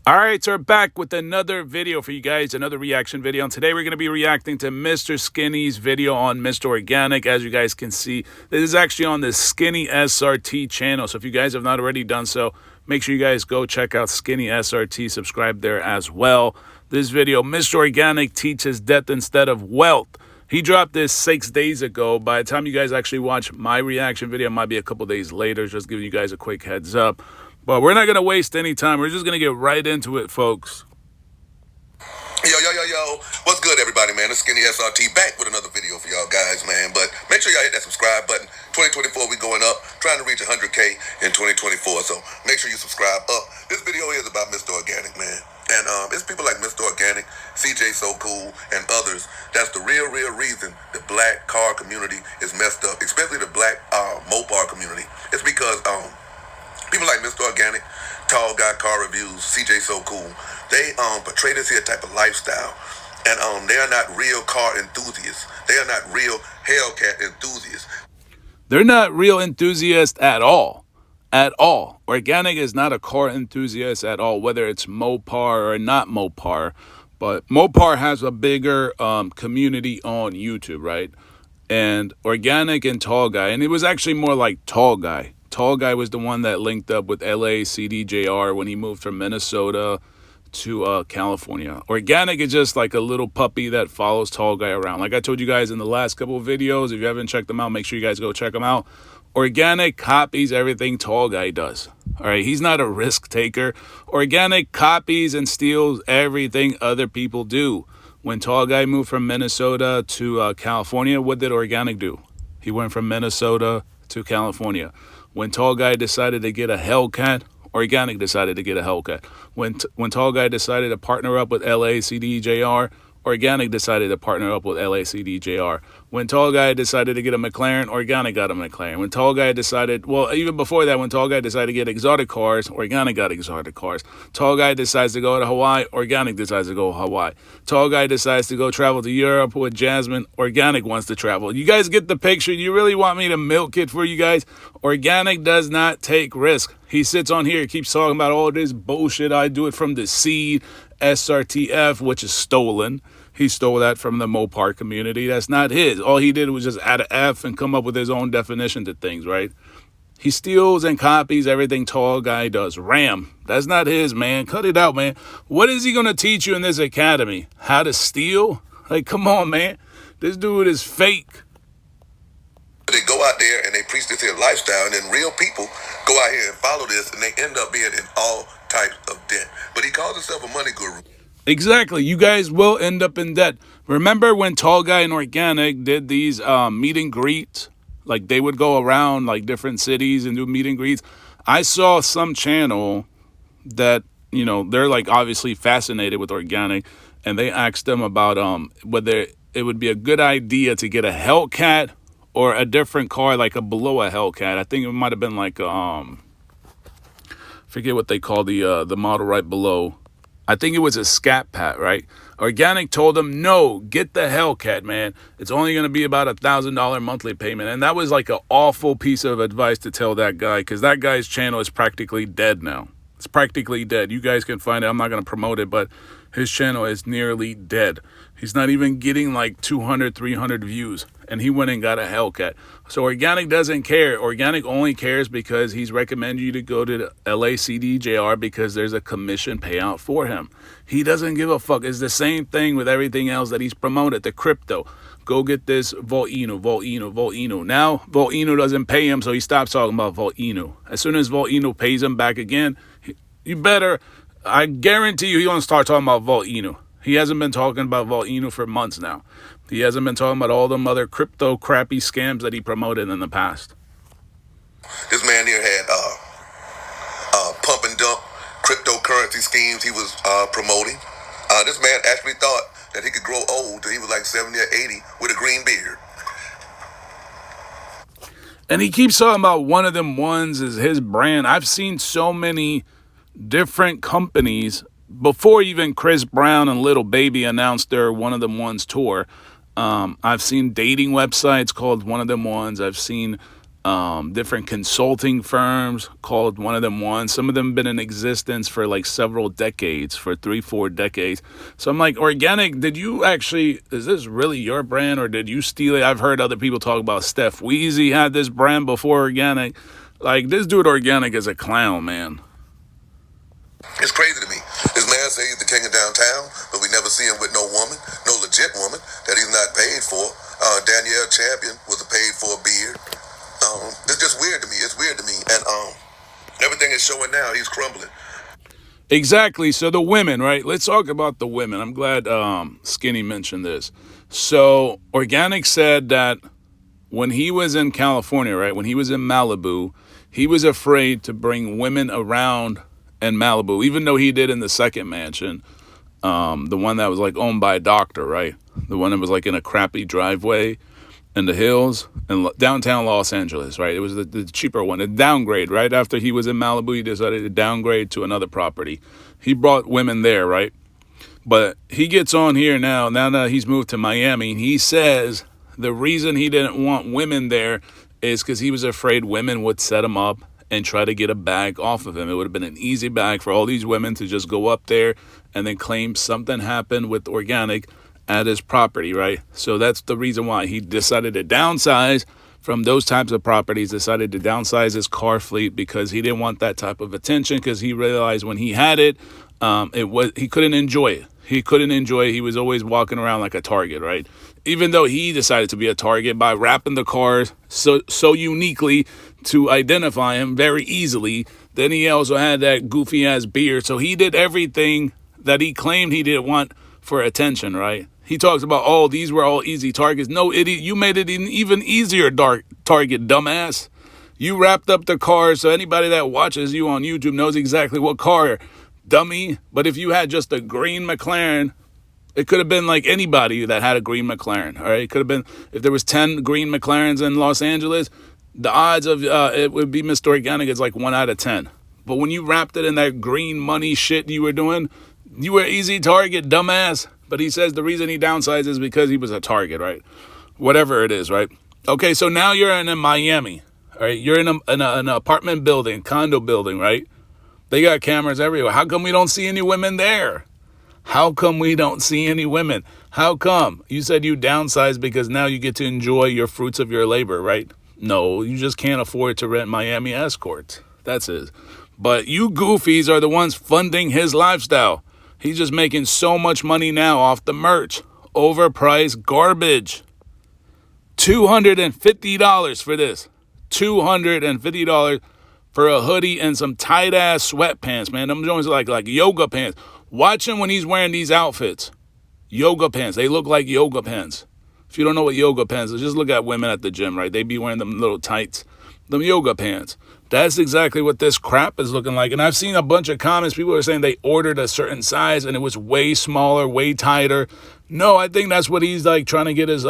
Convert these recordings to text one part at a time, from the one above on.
All right, so we're back with another video for you guys, another reaction video. And today we're going to be reacting to Mr. Skinny's video on Mr. Organik. As you guys can see, this is actually on the Skinny SRT channel. So if you guys have not already done so, make sure you guys go check out Skinny SRT, subscribe there as well. This video, Mr. Organik teaches death instead of wealth. He dropped this 6 days ago. By the time you guys actually watch my reaction video, it might be a couple days later, just giving you guys a quick heads up. But we're not going to waste any time. We're just going to get right into it, folks. Yo. What's good, everybody, man? It's Skinny SRT back with another video for y'all guys, man. But make sure y'all hit that subscribe button. 2024, we going up, trying to reach 100K in 2024. So make sure you subscribe up. This video is about Mr. Organik, man. And it's people like Mr. Organik, CJ So Cool, and others. That's the real reason the black car community is messed up, especially the black Mopar community. It's because people like Mr. Organik, Tall Guy Car Reviews, CJ So Cool, they portray this here type of lifestyle. And they are not real car enthusiasts. They are not real Hellcat enthusiasts. They're not real enthusiasts at all. At all. Organik is not a car enthusiast at all, whether it's Mopar or not Mopar. But Mopar has a bigger community on YouTube, right? And Organik and Tall Guy, and it was actually more like Tall Guy. Tall Guy was the one that linked up with LA CDJR when he moved from Minnesota to California. Organik is just like a little puppy that follows Tall Guy around. Like I told you guys in the last couple of videos, if you haven't checked them out, make sure you guys go check them out. Organik copies everything Tall Guy does. All right, he's not a risk taker. Organik copies and steals everything other people do. When Tall Guy moved from Minnesota to California, what did Organik do? He went from Minnesota to California. When Tall Guy decided to get a Hellcat, Organik decided to get a Hellcat. When Tall Guy decided to partner up with LACDJR, Organik decided to partner up with LACDJR. When Tall Guy decided to get a McLaren, Organik got a McLaren. When Tall Guy decided, well, even before that, when Tall Guy decided to get exotic cars, Organik got exotic cars. Tall Guy decides to go to Hawaii, Organik decides to go to Hawaii. Tall Guy decides to go travel to Europe with Jasmine, Organik wants to travel. You guys get the picture? You really want me to milk it for you guys? Organik does not take risk. He sits on here, keeps talking about all this bullshit. I do it from the seed, SRTF, which is stolen. He stole that from the Mopar community. That's not his. All he did was just add an F and come up with his own definition to things, right? He steals and copies everything Tall Guy does. Ram. That's not his, man. Cut it out, man. What is he going to teach you in this academy? How to steal? Like, come on, man. This dude is fake. They go out there and they preach this here lifestyle, and then real people go out here and follow this, and they end up being in all types of debt. But he calls himself a money guru. Exactly. You guys will end up in debt. Remember when Tall Guy and Organik did these meet and greets? Like they would go around like different cities and do meet and greets. I saw some channel that, you know, they're like obviously fascinated with Organik, and they asked them about whether it would be a good idea to get a Hellcat or a different car, like a below a Hellcat. I think it might have been like forget what they call the model right below. I think it was a Scat Pat, right? Organik told them, no, get the Hellcat, man. It's only going to be about $1,000 monthly payment. And that was like an awful piece of advice to tell that guy, because that guy's channel is practically dead now. It's practically dead. You guys can find it. I'm not going to promote it, but his channel is nearly dead. He's not even getting like 200, 300 views. And he went and got a Hellcat. So Organik doesn't care. Organik only cares because he's recommended you to go to the LACDJR because there's a commission payout for him. He doesn't give a fuck. It's the same thing with everything else that he's promoted. The crypto. Go get this Volino. Now Volino doesn't pay him, so he stops talking about Volino. As soon as Volino pays him back again, you better, I guarantee you, he's going to start talking about Volino. He hasn't been talking about Volino for months now. He hasn't been talking about all them other crypto crappy scams that he promoted in the past. This man here had pump and dump cryptocurrency schemes he was promoting. This man actually thought that he could grow old till he was like 70 or 80 with a green beard. And he keeps talking about one of them ones is his brand. I've seen so many different companies before even Chris Brown and Lil Baby announced their One of Them Ones tour. I've seen dating websites called One of Them Ones. I've seen different consulting firms, called one of them one. Some of them been in existence for like several decades, for 3-4 decades. So I'm like, Organik, is this really your brand, or did you steal it? I've heard other people talk about Steph Weezy had this brand before Organik. Like, this dude Organik is a clown, man. It's crazy to me. This man say he's the king of downtown, but we never see him with no woman, no legit woman that he's not paid for. Danielle Champion was paid for a beard. It's just weird to me. It's weird to me. And everything is showing now. He's crumbling. Exactly. So the women, right? Let's talk about the women. I'm glad Skinny mentioned this. So Organik said that when he was in California, right, when he was in Malibu, he was afraid to bring women around in Malibu, even though he did in the second mansion, the one that was like owned by a doctor, right? The one that was like in a crappy driveway in the hills in downtown Los Angeles, right? It was the cheaper one, a Downgrade. Right after he was in Malibu, he decided to downgrade to another property. He brought women there, right? But he gets on here now that he's moved to Miami, and he says the reason he didn't want women there is because he was afraid women would set him up and try to get a bag off of him. It would have been an easy bag for all these women to just go up there and then claim something happened with Organik at his property, right? So that's the reason why he decided to downsize from those types of properties, decided to downsize his car fleet, because he didn't want that type of attention, because he realized when he had it, he couldn't enjoy it. He couldn't enjoy it. He was always walking around like a target, right? Even though he decided to be a target by wrapping the cars so uniquely to identify him very easily. Then he also had that goofy ass beard. So he did everything that he claimed he didn't want for attention, right? He talks about, oh, these were all easy targets. No, idiot, you made it an even easier target, dumbass. You wrapped up the car so anybody that watches you on YouTube knows exactly what car, dummy. But if you had just a green McLaren, it could have been like anybody that had a green McLaren, all right? It could have been, if there was 10 green McLarens in Los Angeles, the odds of it would be Mr. Organik is like 1 out of 10. But when you wrapped it in that green money shit you were doing, you were easy target, dumbass. But he says the reason he downsized is because he was a target, right? Whatever it is, right? Okay, so now you're in Miami, all right? You're in an apartment building, condo building, right? They got cameras everywhere. How come we don't see any women there? How come we don't see any women? How come? You said you downsized because now you get to enjoy your fruits of your labor, right? No, you just can't afford to rent Miami escorts. That's it. But you goofies are the ones funding his lifestyle. He's just making so much money now off the merch. Overpriced garbage. $250 for this. $250 for a hoodie and some tight-ass sweatpants, man. Them joints are like yoga pants. Watch him when he's wearing these outfits. Yoga pants. They look like yoga pants. If you don't know what yoga pants is, just look at women at the gym, right? They be wearing them little tights, them yoga pants. That's exactly what this crap is looking like. And I've seen a bunch of comments. People are saying they ordered a certain size and it was way smaller, way tighter. No, I think that's what he's like trying to get his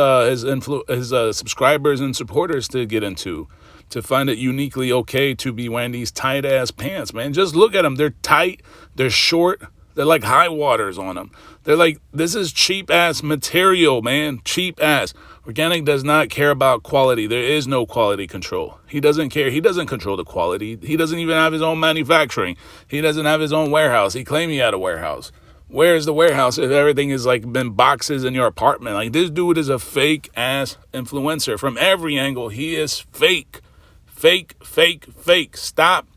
subscribers and supporters to get into, to find it uniquely okay to be wearing these tight ass pants, man. Just look at them. They're tight. They're short. They're like high waters on them. They're like, this is cheap ass material, man. Cheap ass. Organik does not care about quality. There is no quality control. He doesn't care. He doesn't control the quality. He doesn't even have his own manufacturing. He doesn't have his own warehouse. He claimed he had a warehouse. Where's the warehouse if everything is like been boxes in your apartment? Like, this dude is a fake ass influencer. From every angle, he is fake. Fake, fake, fake. Stop.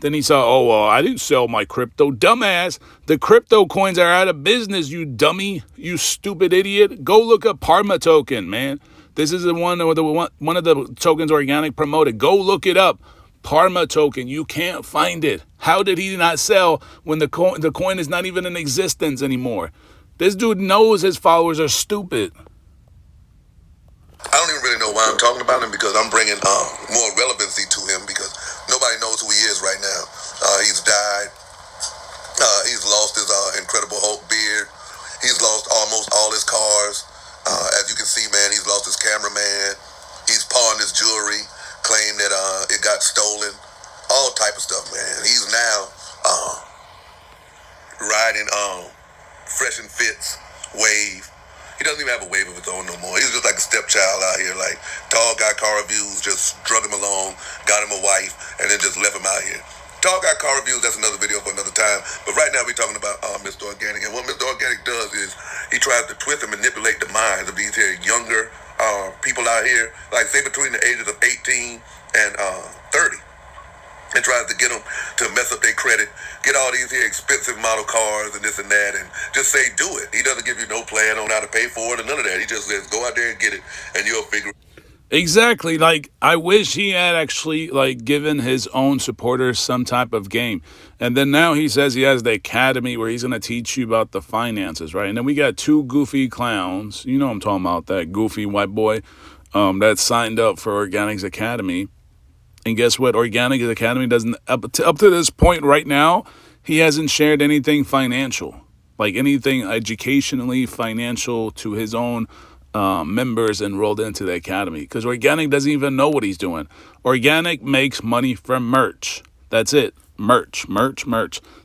Then he saw, oh, well, I didn't sell my crypto. Dumbass. The crypto coins are out of business, you dummy. You stupid idiot. Go look up Parma token, man. This is one of the tokens Organik promoted. Go look it up. Parma token. You can't find it. How did he not sell when the coin is not even in existence anymore? This dude knows his followers are stupid. I don't even really know why I'm talking about him, because I'm bringing more relevancy to him, because nobody knows who he is right now. He's died. He's lost his Incredible Hulk beard. He's lost almost all his cars. As you can see, man, he's lost his cameraman. He's pawned his jewelry, claimed that it got stolen. All type of stuff, man. He's now riding Fresh and Fit's wave. He doesn't even have a wave of his own no more. He's just like a stepchild out here. Like, tall guy car reviews, just drug him along, got him a wife, and then just left him out here. Tall guy car reviews, that's another video for another time. But right now we're talking about Mr. Organik. And what Mr. Organik does is he tries to twist and manipulate the minds of these here younger people out here, like say between the ages of 18 and 30. And tries to get them to mess up their credit, get all these here expensive model cars and this and that, and just say do it. He doesn't give you no plan on how to pay for it or none of that. He just says go out there and get it, and you'll figure it. Exactly. Like, I wish he had actually, like, given his own supporters some type of game. And then now he says he has the academy where he's going to teach you about the finances, right? And then we got two goofy clowns. You know I'm talking about, that goofy white boy that signed up for Organik's Academy. And guess what? Organik's Academy doesn't, up to this point right now, he hasn't shared anything financial, like anything educationally financial to his own members enrolled into the academy, because Organik doesn't even know what he's doing. Organik makes money from merch. That's it. Merch.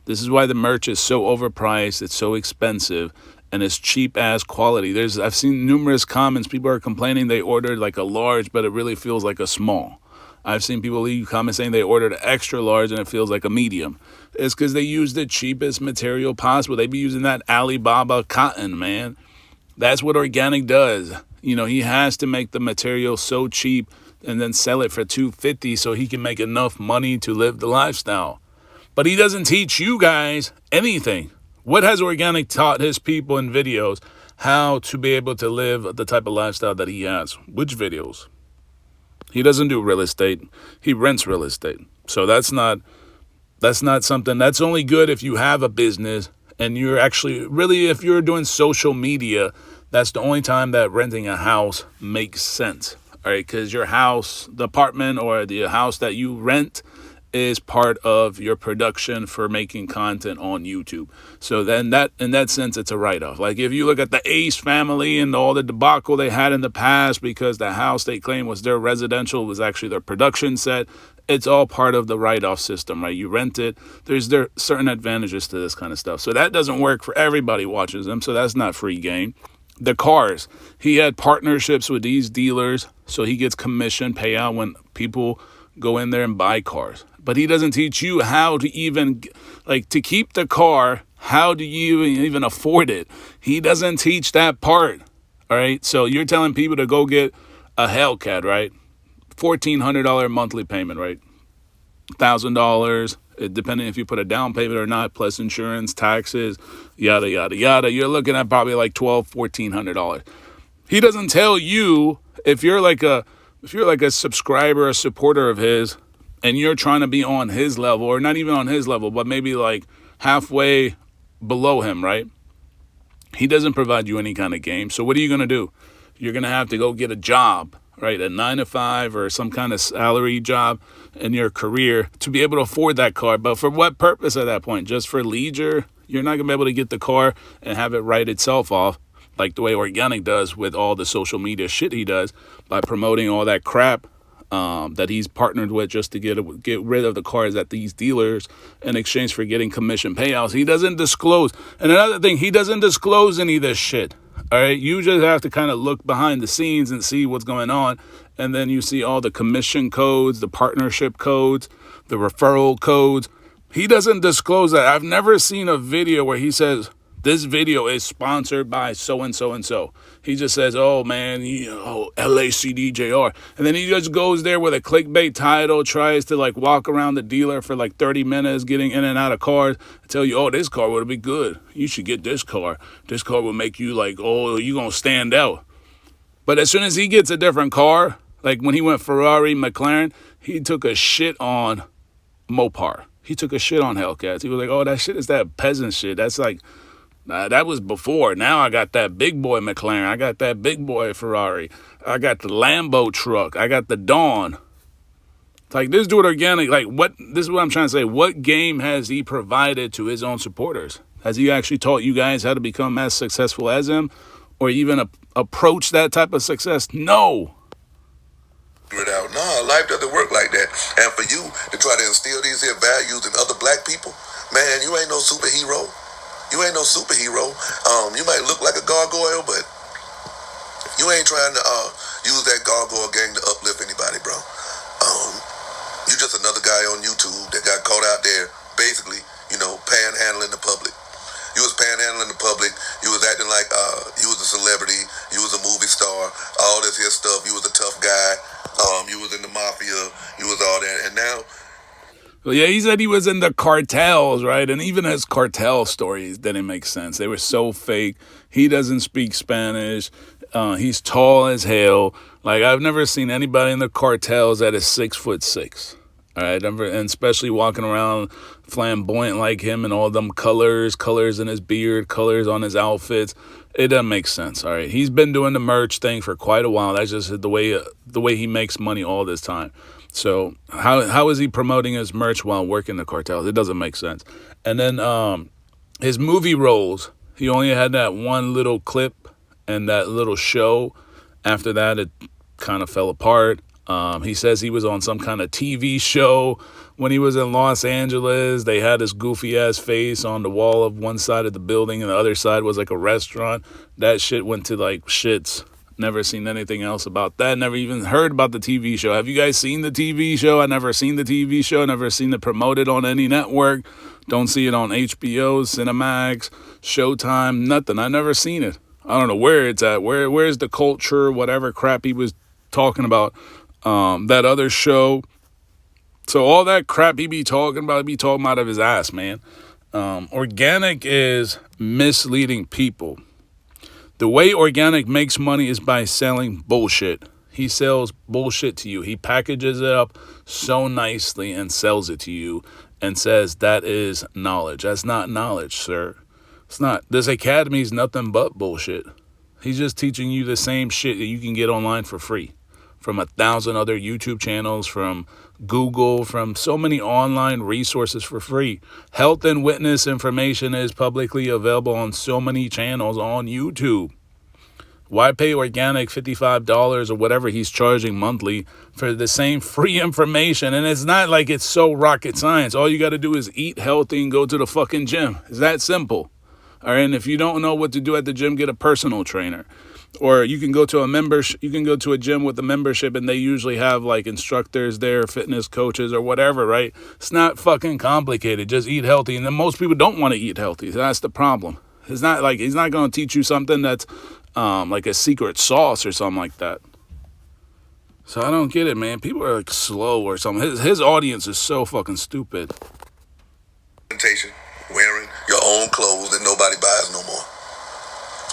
This is why the merch is so overpriced. It's so expensive. And it's cheap ass quality. I've seen numerous comments. People are complaining they ordered like a large, but it really feels like a small. I've seen people leave comments saying they ordered an extra large and it feels like a medium. It's because they use the cheapest material possible. They be using that Alibaba cotton, man. That's what Organik does. You know, he has to make the material so cheap and then sell it for $250 so he can make enough money to live the lifestyle. But he doesn't teach you guys anything. What has Organik taught his people in videos how to be able to live the type of lifestyle that he has? Which videos? He doesn't do real estate. He rents real estate. So that's not something that's only good if you have a business and you're actually really, if you're doing social media, that's the only time that renting a house makes sense. All right. Because your house, the apartment or the house that you rent is part of your production for making content on YouTube. So then that, in that sense, it's a write-off. Like if you look at the Ace family and all the debacle they had in the past because the house they claimed was their residential was actually their production set, it's all part of the write-off system, right? You rent it. There certain advantages to this kind of stuff. So that doesn't work for everybody watches them. So that's not free game. The cars, he had partnerships with these dealers. So he gets commission payout when people go in there and buy cars. But he doesn't teach you how to even, like, to keep the car. How do you even afford it? He doesn't teach that part. All right. So you're telling people to go get a Hellcat, right? $1,400 monthly payment, right? $1,000, depending if you put a down payment or not, plus insurance, taxes, yada, yada, yada. You're looking at probably like $1,200-$1,400. He doesn't tell you if you're like a subscriber, a supporter of his, and you're trying to be on his level, or not even on his level, but maybe like halfway below him, right? He doesn't provide you any kind of game. So what are you going to do? You're going to have to go get a job, right? A 9-to-5 or some kind of salary job in your career to be able to afford that car. But for what purpose at that point? Just for leisure? You're not going to be able to get the car and have it write itself off like the way Organik does with all the social media shit he does by promoting all that crap that he's partnered with just to get rid of the cars at these dealers in exchange for getting commission payouts. He doesn't disclose. And another thing, he doesn't disclose any of this shit. All right. You just have to kind of look behind the scenes and see what's going on. And then you see all the commission codes, the partnership codes, the referral codes. He doesn't disclose that. I've never seen a video where he says, this video is sponsored by so-and-so and so. He just says, oh, man, LACDJR. And then he just goes there with a clickbait title, tries to, like, walk around the dealer for, like, 30 minutes, getting in and out of cars, and tell you, oh, this car would be good. You should get this car. This car will make you, like, oh, you're going to stand out. But as soon as he gets a different car, like when he went Ferrari, McLaren, he took a shit on Mopar. He took a shit on Hellcats. He was like, oh, that shit is that peasant shit. That's like... that was before. Now I got that big boy McLaren. I got that big boy Ferrari. I got the Lambo truck. I got the Dawn. It's like, this dude Organik, like, this is what I'm trying to say. What game has he provided to his own supporters? Has he actually taught you guys how to become as successful as him? Or even approach that type of success? No. No, life doesn't work like that. And for you to try to instill these here values in other black people, man, you ain't no superhero. You ain't no superhero. You might look like a gargoyle, but You ain't trying to use that gargoyle gang to uplift anybody, bro. You just another guy on YouTube that got caught out there, basically, panhandling the public. You was panhandling the public. You was acting like you was a celebrity. You was a movie star. All this here stuff. You was a tough guy. You was in the mafia. You was all that. And now, well, yeah, he said he was in the cartels, right? And even his cartel stories didn't make sense. They were so fake. He doesn't speak Spanish. He's tall as hell. Like, I've never seen anybody in the cartels that is 6'6". All right, and especially walking around flamboyant like him and all them colors in his beard, colors on his outfits. It doesn't make sense. All right, he's been doing the merch thing for quite a while. That's just the way he makes money all this time. So how is he promoting his merch while working the cartels? It doesn't make sense. And then his movie roles, he only had that one little clip and that little show. After that, it kind of fell apart. He says he was on some kind of TV show when he was in Los Angeles. They had this goofy ass face on the wall of one side of the building and the other side was like a restaurant. That shit went to like shits. Never seen anything else about that. Never even heard about the TV show. Have you guys seen the TV show? I never seen the TV show. Never seen it promoted on any network. Don't see it on HBO, Cinemax, Showtime, nothing. I never seen it. I don't know where it's at. Where's the culture, whatever crap he was talking about. That other show. So all that crap he be talking out of his ass, man. Organik is misleading people. The way Organik makes money is by selling bullshit. He sells bullshit to you. He packages it up so nicely and sells it to you and says that is knowledge. That's not knowledge, sir. It's not. This academy is nothing but bullshit. He's just teaching you the same shit that you can get online for free. From 1,000 other YouTube channels, from Google, from so many online resources for free. Health and witness information is publicly available on so many channels on YouTube. Why pay Organik $55 or whatever he's charging monthly for the same free information? And it's not like it's so rocket science. All you got to do is eat healthy and go to the fucking gym. It's that simple. All right, and if you don't know what to do at the gym, get a personal trainer. Or you can go to a gym with a membership and they usually have like instructors there, fitness coaches or whatever, right? It's not fucking complicated. Just eat healthy. And then most people don't want to eat healthy. So that's the problem. It's not like he's not going to teach you something that's like a secret sauce or something like that. So I don't get it, man. People are like slow or something. His audience is so fucking stupid. Wearing your own clothes that nobody buys no more.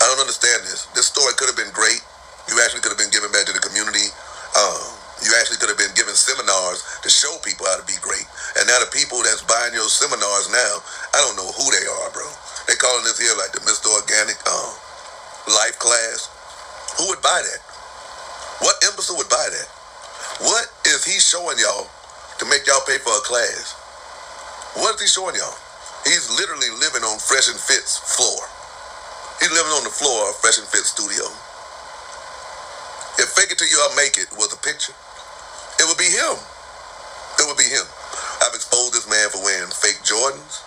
I don't understand this. This story could have been great. You actually could have been given back to the community. You actually could have been given seminars to show people how to be great. And now the people that's buying your seminars now, I don't know who they are, bro. They calling this here like the Mr. Organic life class. Who would buy that? What imbecile would buy that? What is he showing y'all to make y'all pay for a class? What is he showing y'all? He's literally living on Fresh and Fit's floor. He's living on the floor of Fresh and Fit studio. If Fake It Till You Make It was a picture, it would be him. It would be him. I've exposed this man for wearing fake Jordans.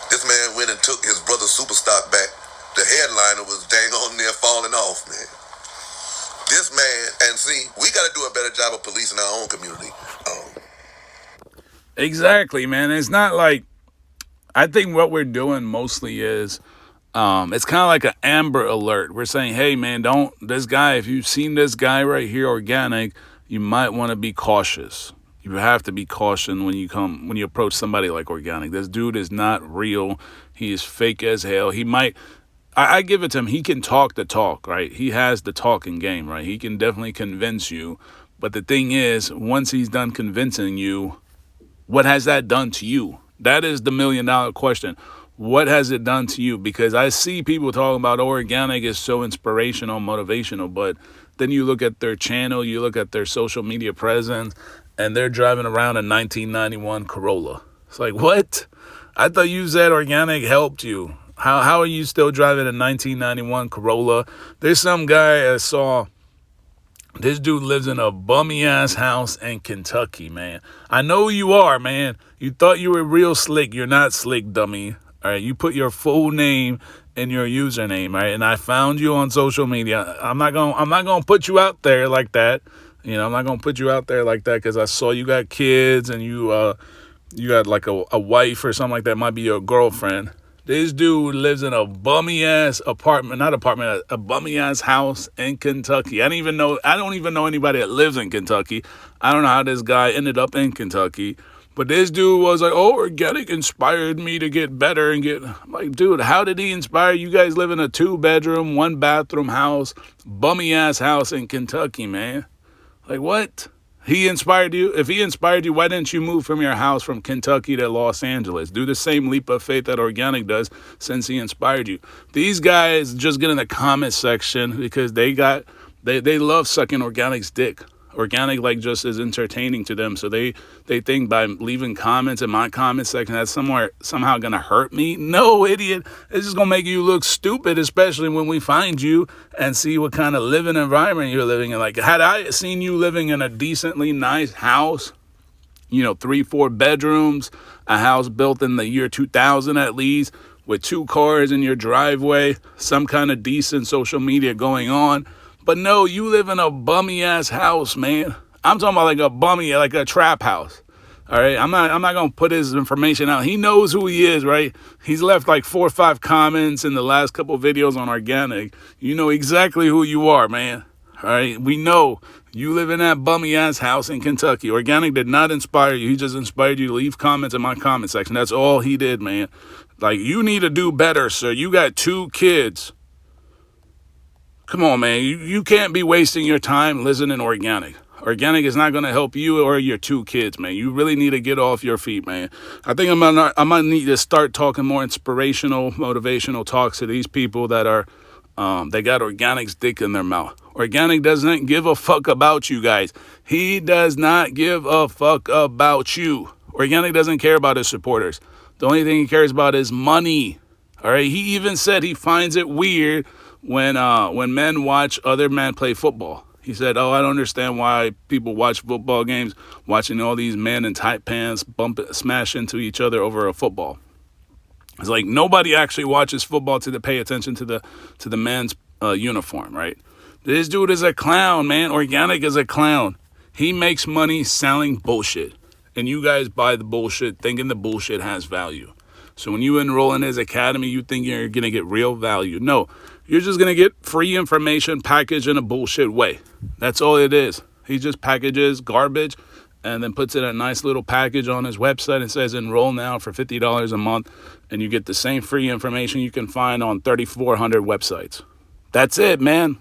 This man went and took his brother's Superstock back. The headliner was dang on near falling off, man. This man, and see, we got to do a better job of policing our own community. Exactly, man. It's not like, I think what we're doing mostly is, it's kind of like an Amber Alert. We're saying, hey, man, if you've seen this guy right here, Organik, you might want to be cautious. You have to be cautious when you approach somebody like Organik. This dude is not real. He is fake as hell. I give it to him. He can talk the talk, right? He has the talking game, right? He can definitely convince you. But the thing is, once he's done convincing you, what has that done to you? That is the $1 million question. What has it done to you? Because I see people talking about Organik is so inspirational, motivational, but then you look at their channel, you look at their social media presence, and they're driving around a 1991 Corolla. It's like, what? I thought you said Organik helped you. How are you still driving a 1991 Corolla? There's some guy I saw. This dude lives in a bummy-ass house in Kentucky, man. I know who you are, man. You thought you were real slick. You're not slick, dummy. All right, you put your full name in your username, right? And I found you on social media. I'm not gonna put you out there like that. I'm not gonna put you out there like that because I saw you got kids and you got like a wife or something like that. Might be your girlfriend. This dude lives in a bummy ass apartment, not apartment, a bummy ass house in Kentucky. I don't even know anybody that lives in Kentucky. I don't know how this guy ended up in Kentucky. But this dude was like, oh, Organik inspired me to get better and get... I'm like, dude, how did he inspire you? Guys live in a 2-bedroom, 1-bathroom house, bummy-ass house in Kentucky, man. Like, what? He inspired you? If he inspired you, why didn't you move from your house from Kentucky to Los Angeles? Do the same leap of faith that Organik does since he inspired you. These guys just get in the comment section because they love sucking Organik's dick. Organik just is entertaining to them, so they think by leaving comments in my comment section that's somehow gonna hurt me. No, idiot. It's just gonna make you look stupid, especially when we find you and see what kind of living environment you're living in. Like, had I seen you living in a decently nice house, 3-4 bedrooms, a house built in the year 2000 at least, with 2 cars in your driveway, some kind of decent social media going on. But no, you live in a bummy-ass house, man. I'm talking about like a bummy, like a trap house. All right? I'm not going to put his information out. He knows who he is, right? He's left like 4 or 5 comments in the last couple of videos on Organik. You know exactly who you are, man. All right? We know you live in that bummy-ass house in Kentucky. Organik did not inspire you. He just inspired you to leave comments in my comment section. That's all he did, man. Like, you need to do better, sir. You got 2 kids. Come on, man. You can't be wasting your time listening to Organik. Organik is not going to help you or your 2 kids, man. You really need to get off your feet, man. I think I might need to start talking more inspirational, motivational talks to these people that are, they got Organik's dick in their mouth. Organik doesn't give a fuck about you guys. He does not give a fuck about you. Organik doesn't care about his supporters. The only thing he cares about is money. All right. He even said he finds it weird when men watch other men play football. He said, I don't understand why people watch football games, watching all these men in tight pants smash into each other over a football. It's like nobody actually watches football to pay attention to the man's uniform, right? This dude is a clown, man. Organik is a clown. He makes money selling bullshit. And you guys buy the bullshit thinking the bullshit has value. So when you enroll in his academy, you think you're going to get real value. No, you're just going to get free information packaged in a bullshit way. That's all it is. He just packages garbage and then puts it in a nice little package on his website and says enroll now for $50 a month. And you get the same free information you can find on 3,400 websites. That's it, man.